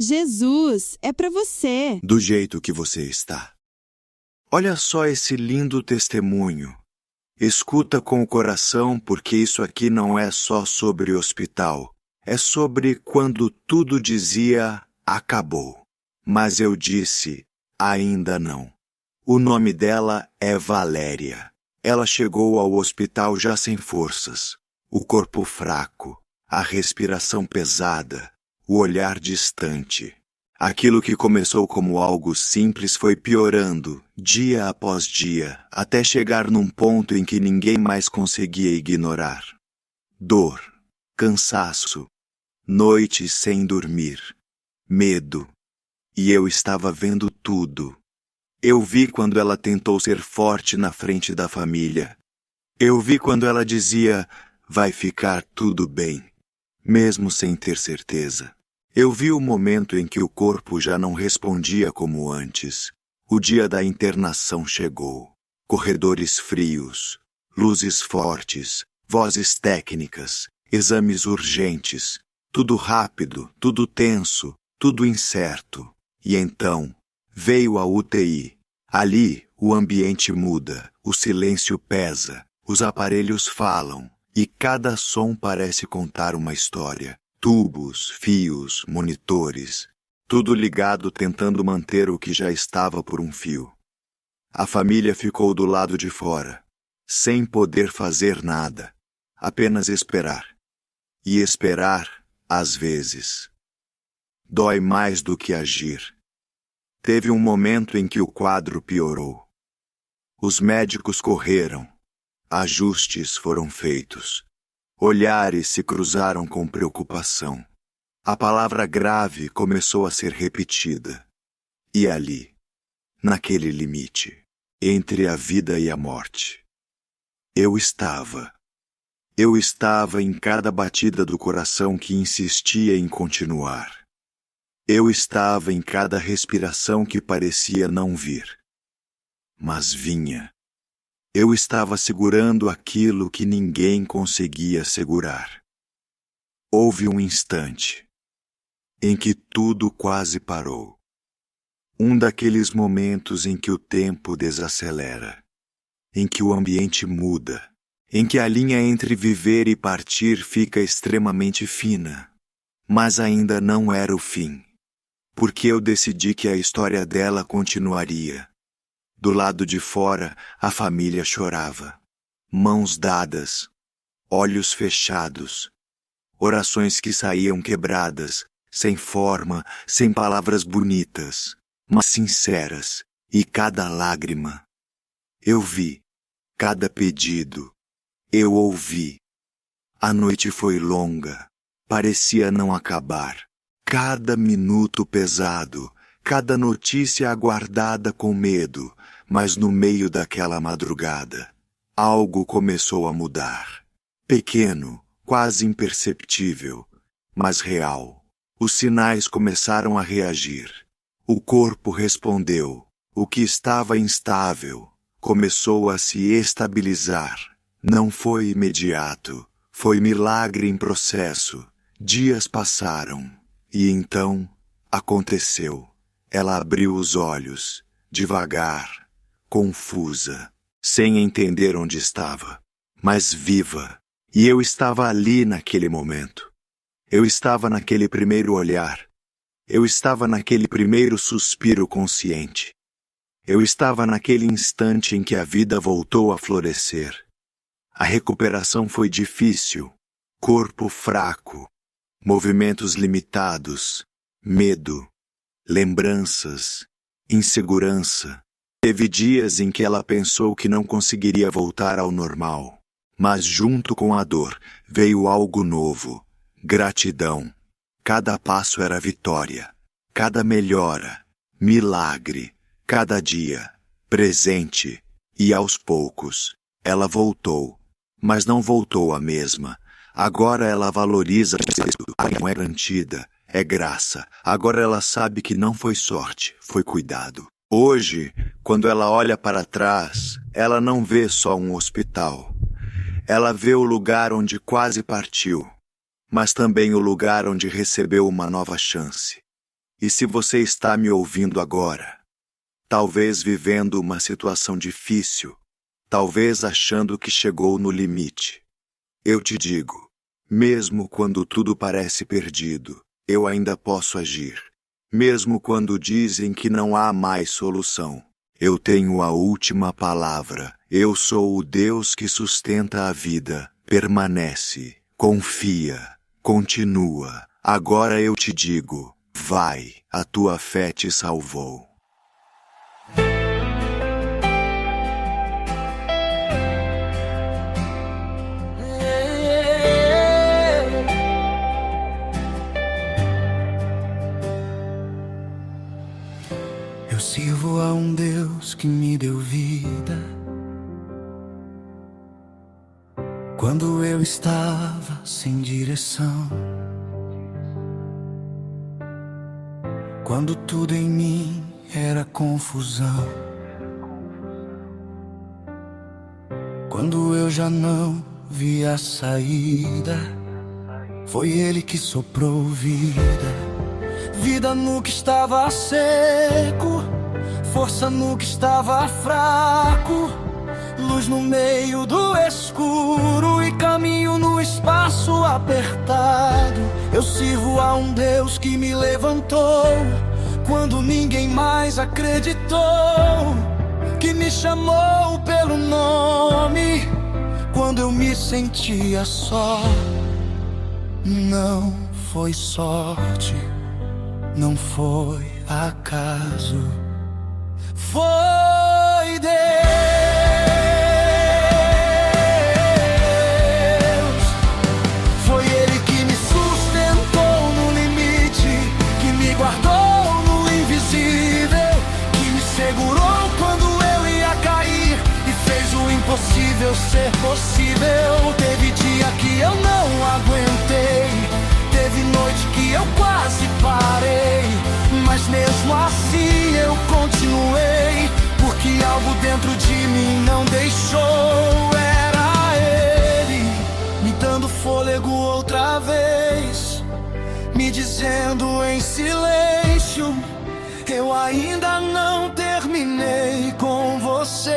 Jesus, é para você. Do jeito que você está. Olha só esse lindo testemunho. Escuta com o coração, porque isso aqui não é só sobre o hospital. É sobre quando tudo dizia acabou. Mas eu disse ainda não. O nome dela é Valéria. Ela chegou ao hospital já sem forças. O corpo fraco, a respiração pesada, o olhar distante. Aquilo que começou como algo simples foi piorando, dia após dia, até chegar num ponto em que ninguém mais conseguia ignorar. Dor, cansaço, noites sem dormir, medo. E eu estava vendo tudo. Eu vi quando ela tentou ser forte na frente da família. Eu vi quando ela dizia, vai ficar tudo bem, mesmo sem ter certeza. Eu vi o momento em que o corpo já não respondia como antes. O dia da internação chegou. Corredores frios, luzes fortes, vozes técnicas, exames urgentes. Tudo rápido, tudo tenso, tudo incerto. E então, veio a UTI. Ali, o ambiente muda, o silêncio pesa, os aparelhos falam, e cada som parece contar uma história. Tubos, fios, monitores, tudo ligado tentando manter o que já estava por um fio. A família ficou do lado de fora, sem poder fazer nada, apenas esperar. E esperar, às vezes, dói mais do que agir. Teve um momento em que o quadro piorou. Os médicos correram, ajustes foram feitos. Olhares se cruzaram com preocupação. A palavra grave começou a ser repetida. E ali, naquele limite, entre a vida e a morte, eu estava. Eu estava em cada batida do coração que insistia em continuar. Eu estava em cada respiração que parecia não vir. Mas vinha. Eu estava segurando aquilo que ninguém conseguia segurar. Houve um instante em que tudo quase parou. Um daqueles momentos em que o tempo desacelera, em que o ambiente muda, em que a linha entre viver e partir fica extremamente fina. Mas ainda não era o fim, porque eu decidi que a história dela continuaria. Do lado de fora, a família chorava. Mãos dadas, olhos fechados, orações que saíam quebradas, sem forma, sem palavras bonitas, mas sinceras, e cada lágrima. Eu vi, cada pedido, eu ouvi. A noite foi longa, parecia não acabar. Cada minuto pesado, cada notícia aguardada com medo. Mas no meio daquela madrugada, algo começou a mudar. Pequeno, quase imperceptível, mas real. Os sinais começaram a reagir. O corpo respondeu. O que estava instável começou a se estabilizar. Não foi imediato, foi milagre em processo. Dias passaram, e então aconteceu. Ela abriu os olhos, devagar, confusa, sem entender onde estava, mas viva. E eu estava ali naquele momento. Eu estava naquele primeiro olhar. Eu estava naquele primeiro suspiro consciente. Eu estava naquele instante em que a vida voltou a florescer. A recuperação foi difícil, corpo fraco, movimentos limitados, medo, lembranças, insegurança. Teve dias em que ela pensou que não conseguiria voltar ao normal, mas junto com a dor veio algo novo, gratidão. Cada passo era vitória, cada melhora, milagre, cada dia, presente. E aos poucos, ela voltou, mas não voltou a mesma. Agora ela valoriza a não é garantida, é graça. Agora ela sabe que não foi sorte, foi cuidado. Hoje, quando ela olha para trás, ela não vê só um hospital. Ela vê o lugar onde quase partiu, mas também o lugar onde recebeu uma nova chance. E se você está me ouvindo agora, talvez vivendo uma situação difícil, talvez achando que chegou no limite, eu te digo, mesmo quando tudo parece perdido, eu ainda posso agir. Mesmo quando dizem que não há mais solução, eu tenho a última palavra. Eu sou o Deus que sustenta a vida. Permanece, confia, continua. Agora eu te digo, vai, a tua fé te salvou. Eu sirvo a um Deus que me deu vida. Quando eu estava sem direção, quando tudo em mim era confusão, quando eu já não via saída, foi Ele que soprou vida. Vida no que estava seco, força no que estava fraco, luz no meio do escuro e caminho no espaço apertado. Eu sirvo a um Deus que me levantou quando ninguém mais acreditou, que me chamou pelo nome quando eu me sentia só. Não foi sorte, não foi acaso, foi Deus. Foi Ele que me sustentou no limite, que me guardou no invisível, que me segurou quando eu ia cair e fez o impossível ser possível. Teve dia que eu não aguentei, teve noite que eu quase parei, mas mesmo assim eu continuei, porque algo dentro de mim não deixou. Era Ele me dando fôlego outra vez, me dizendo em silêncio: eu ainda não terminei com você.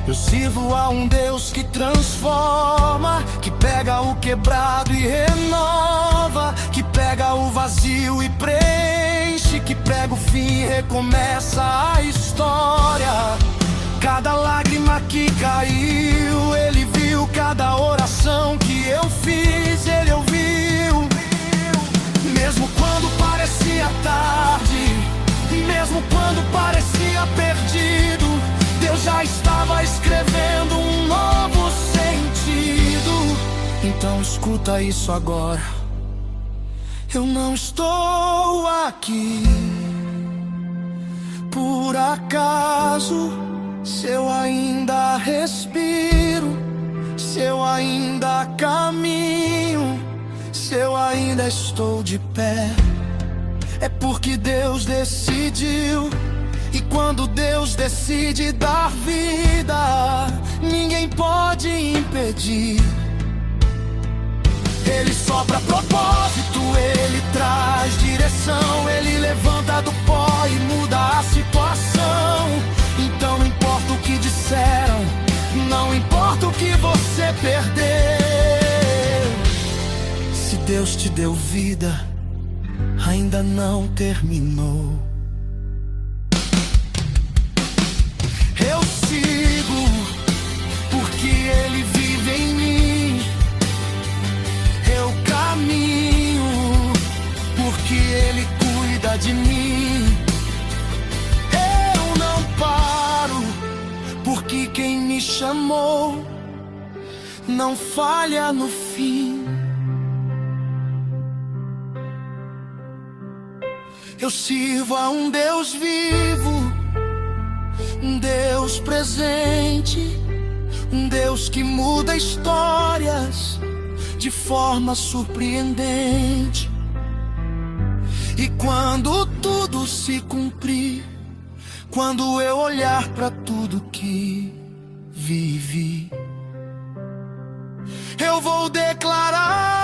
Eu sirvo a um Deus que transforma, que pega o quebrado e renova, que pega o vazio e preenche, que pega o fim e recomeça a história. Cada lágrima que caiu, Ele viu. Cada oração que eu fiz, Ele ouviu. Mesmo quando parecia tarde, mesmo quando parecia perdido, Deus já estava escrevendo um novo sentido. Então escuta isso agora. Eu não estou aqui por acaso. Se eu ainda respiro, se eu ainda caminho, se eu ainda estou de pé, é porque Deus decidiu. E quando Deus decide dar vida, ninguém pode impedir. Ele sopra propósito, Ele traz direção, Ele levanta do pó e muda a situação. Então não importa o que disseram, não importa o que você perdeu, se Deus te deu vida, ainda não terminou. Eu sigo porque Ele vive em mim. Eu caminho porque Ele cuida de mim. Eu não paro porque quem me chamou não falha no fim. Eu sirvo a um Deus vivo, um Deus presente, um Deus que muda histórias de forma surpreendente. E quando tudo se cumprir, quando eu olhar para tudo que vivi, eu vou declarar: